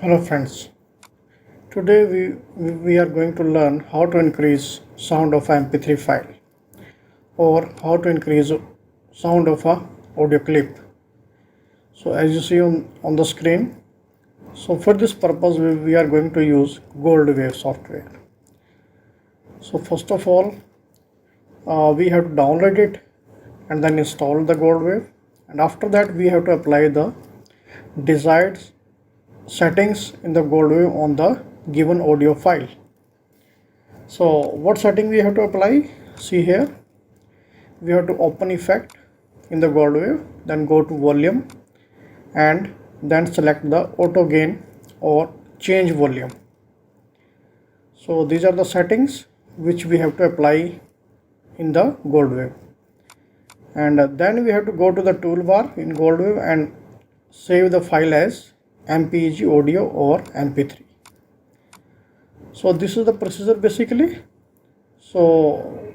Hello friends, today we are going to learn how to increase sound of MP3 file or how to increase sound of a audio clip. So as you see on the screen, so for this purpose we are going to use Goldwave software. So first of all, we have to download it and then install the Goldwave, and after that we have to apply the desired settings in the Goldwave on the given audio file. So what setting we have to apply? See here, we have to open effect in the Goldwave, then go to volume and then select the auto gain or change volume. So these are the settings which we have to apply in the Goldwave, and then we have to go to the toolbar in Goldwave and save the file as MPEG audio or MP3. So this is the procedure basically. So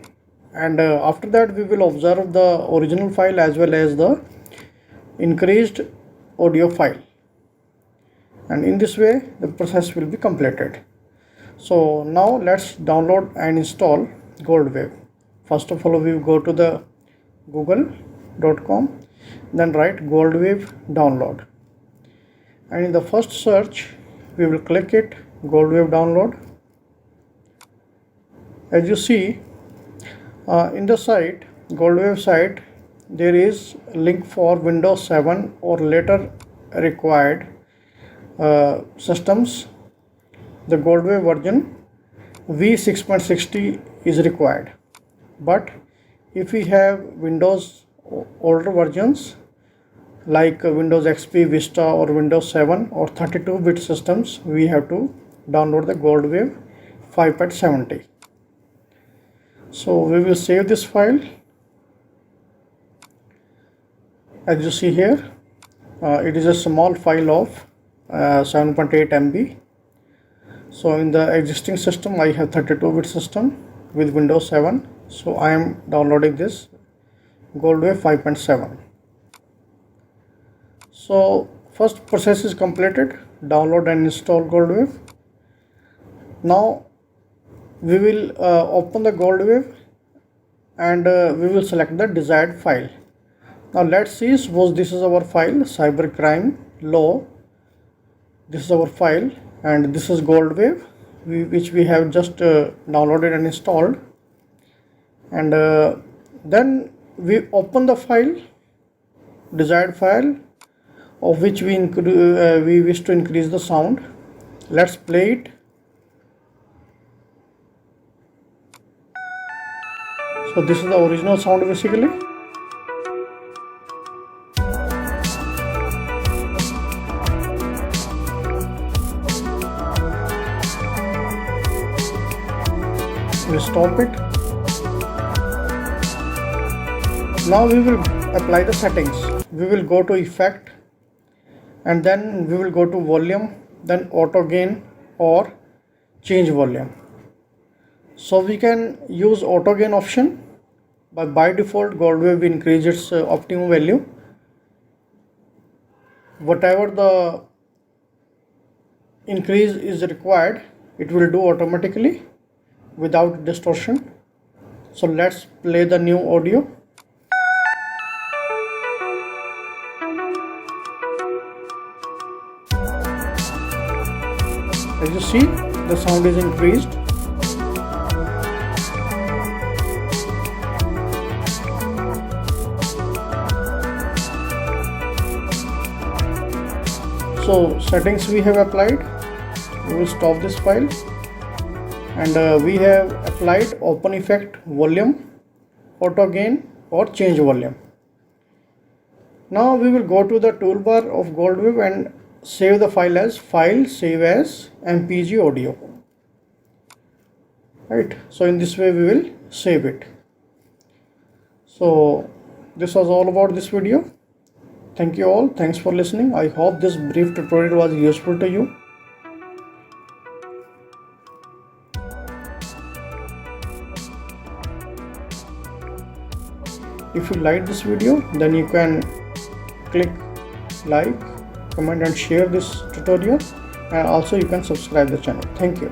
and after that we will observe the original file as well as the increased audio file, and in this way the process will be completed. So now let's download and install Goldwave. First of all, we will go to the google.com, then write Goldwave download, and in the first search we will click it, Goldwave download. As you see in the site, Goldwave site, there is link for Windows 7 or later required systems. The Goldwave version v6.60 is required, but if we have Windows older versions like Windows XP, Vista or Windows 7 or 32-bit systems, we have to download the Goldwave 5.70. So we will save this file. As you see here, it is a small file of 7.8 MB. So in the existing system I have 32-bit system with Windows 7, so I am downloading this Goldwave 5.7. So first process is completed, download and install Goldwave. Now we will open the Goldwave and we will select the desired file. Now let's see, suppose this is our file, cybercrime law. This is our file and this is Goldwave which we have just downloaded and installed, and then we open the file, desired file of which we wish to increase the sound. Let's play it. So this is the original sound basically. We'll stop it. Now we will apply the settings. We will go to effect and then we will go to volume, then auto gain or change volume. So we can use auto gain option, but by default Goldwave increase its optimum value. Whatever the increase is required, it will do automatically without distortion. So let's play the new audio. As you see, the sound is increased. So settings we have applied. We will stop this file, and we have applied open effect, volume, auto gain or change volume. Now we will go to the toolbar of Goldwave and save the file as save as MPG audio. Right. So in this way we will save it. So this was all about this video. Thank you all. Thanks for listening. I hope this brief tutorial was useful to you. If you like this video, then you can click like, comment and share this tutorial, and also you can subscribe the channel. Thank you.